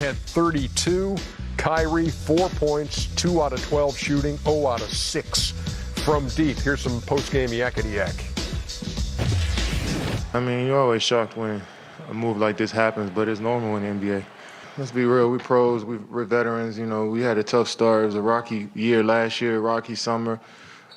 at 32. Kyrie, 4 points, 2 out of 12 shooting, 0 out of 6 from deep. Here's some post-game yakety-yak. I mean, you're always shocked when a move like this happens, but it's normal in the NBA. Let's be real, we pros, we're veterans, you know, we had a tough start. It was a rocky year last year, rocky summer.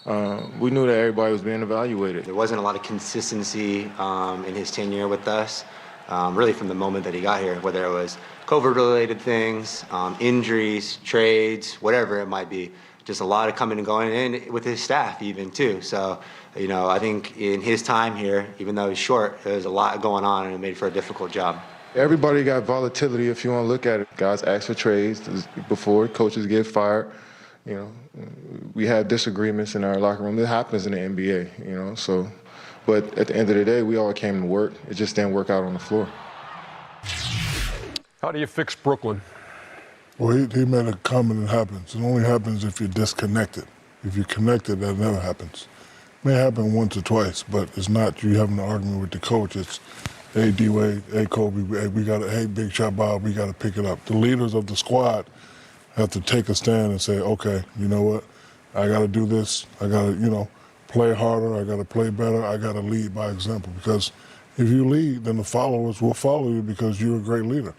We knew that everybody was being evaluated. There wasn't a lot of consistency in his tenure with us, really from the moment that he got here, whether it was COVID-related things, injuries, trades, whatever it might be. Just a lot of coming and going, and with his staff even too. So, you know, I think in his time here, even though he's short, there's a lot going on, and it made for a difficult job. Everybody got volatility if you want to look at it. Guys ask for trades before, coaches get fired. You know, we have disagreements in our locker room. It happens in the NBA, you know, so. But at the end of the day, we all came to work. It just didn't work out on the floor. How do you fix Brooklyn? Well, he made a comment that happens. It only happens if you're disconnected. If you're connected, that never happens. It may happen once or twice, but it's not you having an argument with the coach. It's, hey, D-Wade, hey, Kobe, hey, Big Shot Bob, we got to pick it up. The leaders of the squad have to take a stand and say, okay, you know what? I got to do this. I got to, you know, play harder. I got to play better. I got to lead by example, because if you lead, then the followers will follow you because you're a great leader.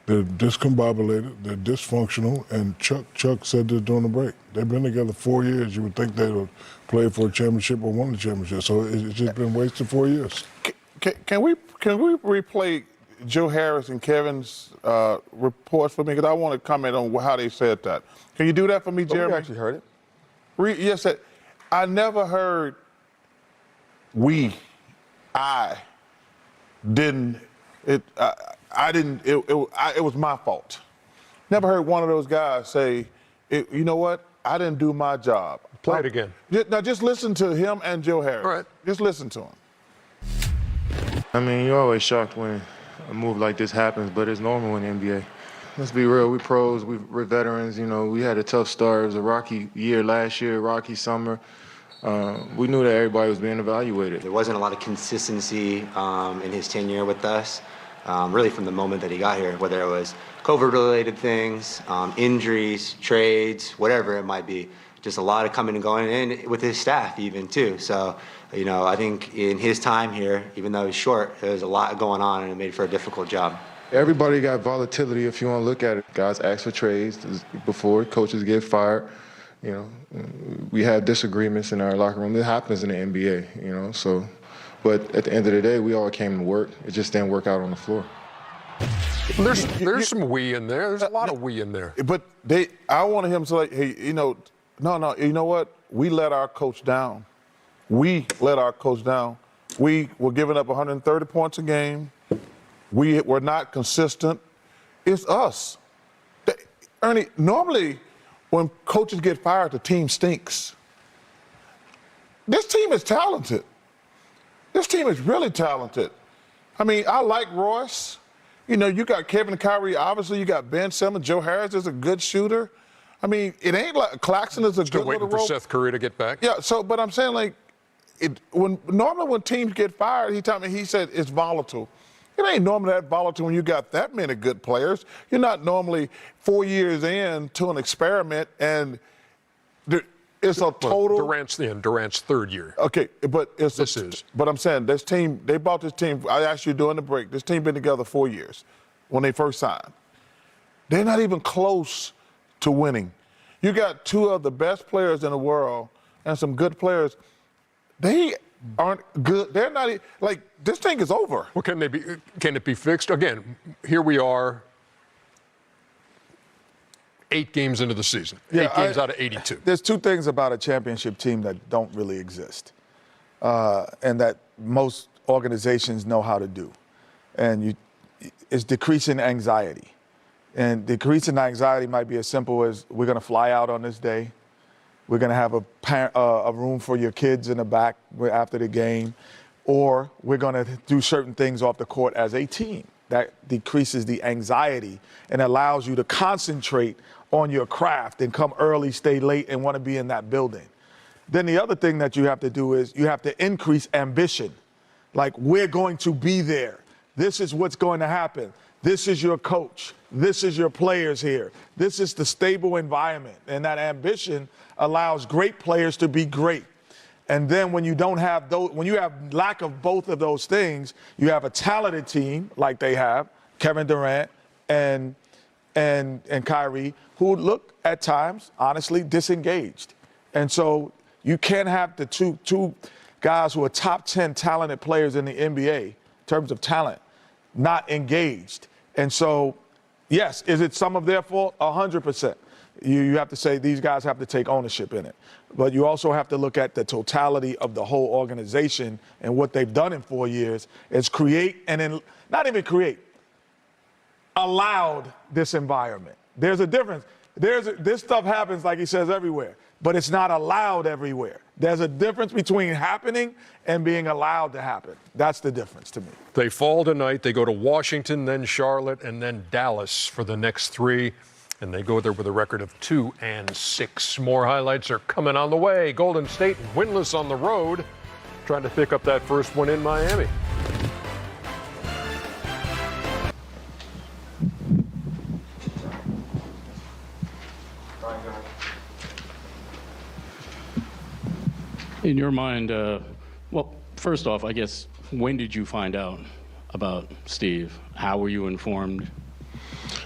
They're discombobulated, they're dysfunctional, and Chuck said this during the break. They've been together 4 years. You would think they would play for a championship or won the championship. So it's just been wasted 4 years. Can we replay Joe Harris and Kevin's reports for me? Because I want to comment on how they said that. Can you do that for me, Jeremy? We actually heard it. Yes, I never heard I didn't. It was my fault. Never heard one of those guys say, you know what, I didn't do my job. Play it again. Now just listen to him and Joe Harris. All right. Just listen to him. I mean, you're always shocked when a move like this happens, but it's normal in the NBA. Let's be real, we pros, we're veterans, you know, we had a tough start. It was a rocky year last year, rocky summer. We knew that everybody was being evaluated. There wasn't a lot of consistency in his tenure with us. Really from the moment that he got here, whether it was COVID-related things, injuries, trades, whatever it might be. Just a lot of coming and going, and with his staff even too. So, you know, I think in his time here, even though he's short, there's a lot going on, and it made for a difficult job. Everybody got volatility if you want to look at it. Guys ask for trades before, coaches get fired. You know, we have disagreements in our locker room. It happens in the NBA, you know, so. But at the end of the day, we all came to work. It just didn't work out on the floor. There's some we in there. There's a lot of we in there. But I wanted him to say, hey, you know, no, you know what? We let our coach down. We let our coach down. We were giving up 130 points a game. We were not consistent. It's us. Ernie, normally when coaches get fired, the team stinks. This team is talented. This team is really talented. I mean, I like Royce. You know, you got Kevin and Kyrie, obviously. You got Ben Simmons. Joe Harris is a good shooter. I mean, it ain't like Claxton is a Still good waiting little for Seth Curry to get back. Yeah, so, but I'm saying, like, normally when teams get fired, he said it's volatile. It ain't normally that volatile when you got that many good players. You're not normally 4 years in to an experiment and it's a total. Durant's third year. Okay, but But I'm saying this team. They bought this team. I asked you during the break. This team been together 4 years when they first signed. They're not even close to winning. You got two of the best players in the world and some good players. They aren't good. They're not like this thing is over. Well, can it be fixed? Again, here we are. 8 games into the season. 8 games out of 82. There's two things about a championship team that don't really exist, and that most organizations know how to do. And it's decreasing anxiety. And decreasing anxiety might be as simple as we're going to fly out on this day. We're going to have a room for your kids in the back after the game. Or we're going to do certain things off the court as a team. That decreases the anxiety and allows you to concentrate on your craft and come early, stay late, and want to be in that building. Then the other thing that you have to do is you have to increase ambition. Like, we're going to be there. This is what's going to happen. This is your coach. this is your players here. This is the stable environment. And that ambition allows great players to be great. And then when you don't have those, when you have lack of both of those things, you have a talented team like they have, Kevin Durant and Kyrie, who look at times, honestly, disengaged. And so you can't have the two guys who are top 10 talented players in the NBA in terms of talent not engaged. And so, yes, is it some of their fault? 100%. You have to say these guys have to take ownership in it. But you also have to look at the totality of the whole organization, and what they've done in 4 years is create, and then not even create, allowed this environment. There's a difference. This stuff happens, like he says, everywhere, but it's not allowed everywhere. There's a difference between happening and being allowed to happen. That's the difference to me. They fall tonight. They go to Washington, then Charlotte, and then Dallas for the next three. And they go there with a record of 2-6. More highlights are coming on the way. Golden State winless on the road, trying to pick up that first one in Miami. In your mind, well, first off, I guess, when did you find out about Steve? How were you informed?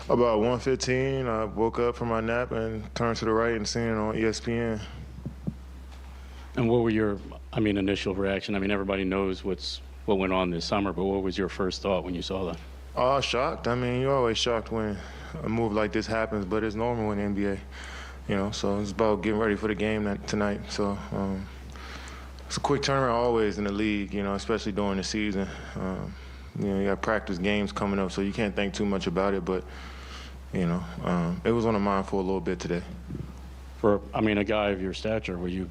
About 1:15, I woke up from my nap and turned to the right and seen it on ESPN. And what were your, initial reaction? Everybody knows what went on this summer, but what was your first thought when you saw that? Shocked. You're always shocked when a move like this happens, but it's normal in the NBA, so it's about getting ready for the game tonight. So it's a quick turnaround always in the league, especially during the season. You got practice games coming up, so you can't think too much about it, but it was on the mind for a little bit today. For, a guy of your stature, were you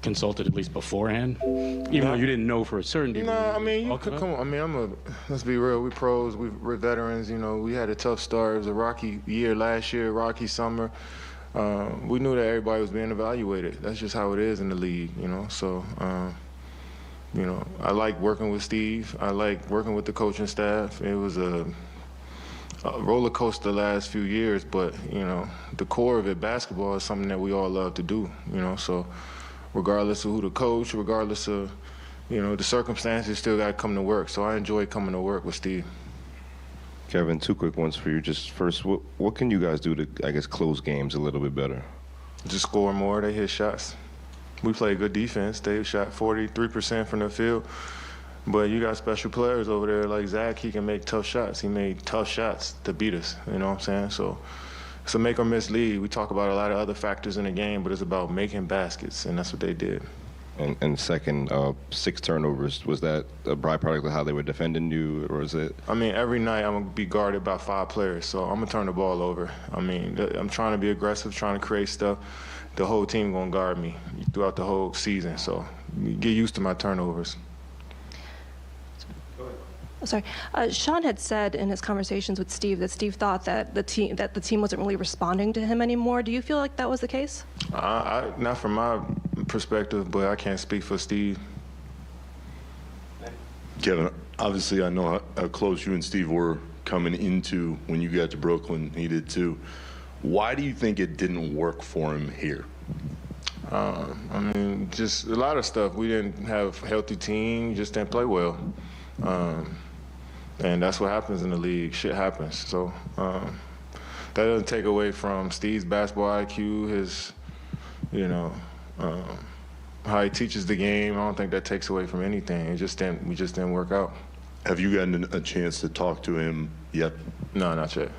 consulted at least beforehand? Even though you didn't know for a certainty? No, you could come on. Let's be real. We pros, we're veterans. We had a tough start. It was a rocky year last year, rocky summer. We knew that everybody was being evaluated. That's just how it is in the league, So, I like working with Steve. I like working with the coaching staff. It was a roller coaster the last few years, but the core of it, basketball, is something that we all love to do. So regardless of who the coach, regardless of the circumstances, still got to come to work. So I enjoy coming to work with Steve. Kevin, two quick ones for you. Just first, what can you guys do to, close games a little bit better? Just score more. They hit shots. We play good defense. They shot 43% from the field. But you got special players over there like Zach. He can make tough shots. He made tough shots to beat us. You know what I'm saying? So it's a make or miss league. We talk about a lot of other factors in the game, but it's about making baskets, and that's what they did. And second, 6 turnovers. Was that a byproduct of how they were defending you, or is it? Every night I'm going to be guarded by 5 players, so I'm going to turn the ball over. I'm trying to be aggressive, trying to create stuff. The whole team going to guard me throughout the whole season, so get used to my turnovers. Sorry, Sean had said in his conversations with Steve that Steve thought that the team wasn't really responding to him anymore. Do you feel like that was the case? Not from my perspective, but I can't speak for Steve. Kevin, obviously I know how close you and Steve were coming into when you got to Brooklyn. He did too. Why do you think it didn't work for him here? Just a lot of stuff. We didn't have a healthy team, just didn't play well. And that's what happens in the league. Shit happens. So that doesn't take away from Steve's basketball IQ, his, how he teaches the game. I don't think that takes away from anything. We just didn't work out. Have you gotten a chance to talk to him yet? No, not yet.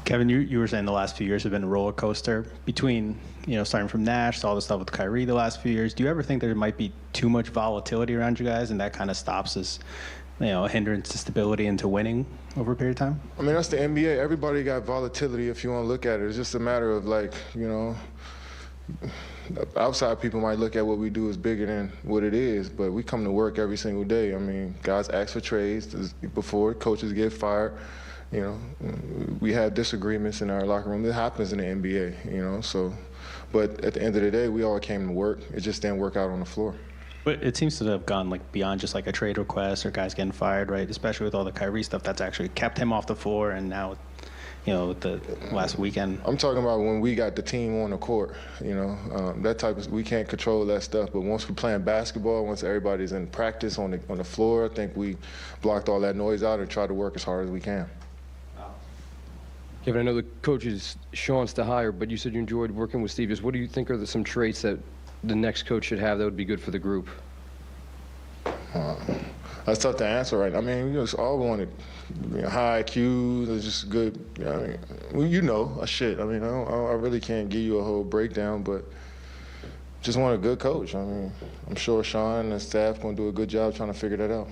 Kevin, you were saying the last few years have been a roller coaster between, starting from Nash to all the stuff with Kyrie the last few years. Do you ever think there might be too much volatility around you guys, and that kind of stops us, a hindrance to stability and to winning over a period of time? That's the NBA. Everybody got volatility if you want to look at it. It's just a matter of outside people might look at what we do as bigger than what it is, but we come to work every single day. Guys ask for trades before, coaches get fired. We have disagreements in our locker room. It happens in the NBA, so. But at the end of the day, we all came to work. It just didn't work out on the floor. But it seems to have gone like beyond just like a trade request or guys getting fired, right? Especially with all the Kyrie stuff that's actually kept him off the floor, and now, with the last weekend. I'm talking about when we got the team on the court, that type of, we can't control that stuff. But once we're playing basketball, once everybody's in practice on the floor, I think we blocked all that noise out and tried to work as hard as we can. Kevin, I know the coach is Sean's to hire, but you said you enjoyed working with Steve. Just what do you think are some traits that the next coach should have that would be good for the group? That's tough to answer, right? I mean, we just all wanted high IQ. It's just good. A shit. I mean, I really can't give you a whole breakdown, but just want a good coach. I mean, I'm sure Sean and the staff going to do a good job trying to figure that out.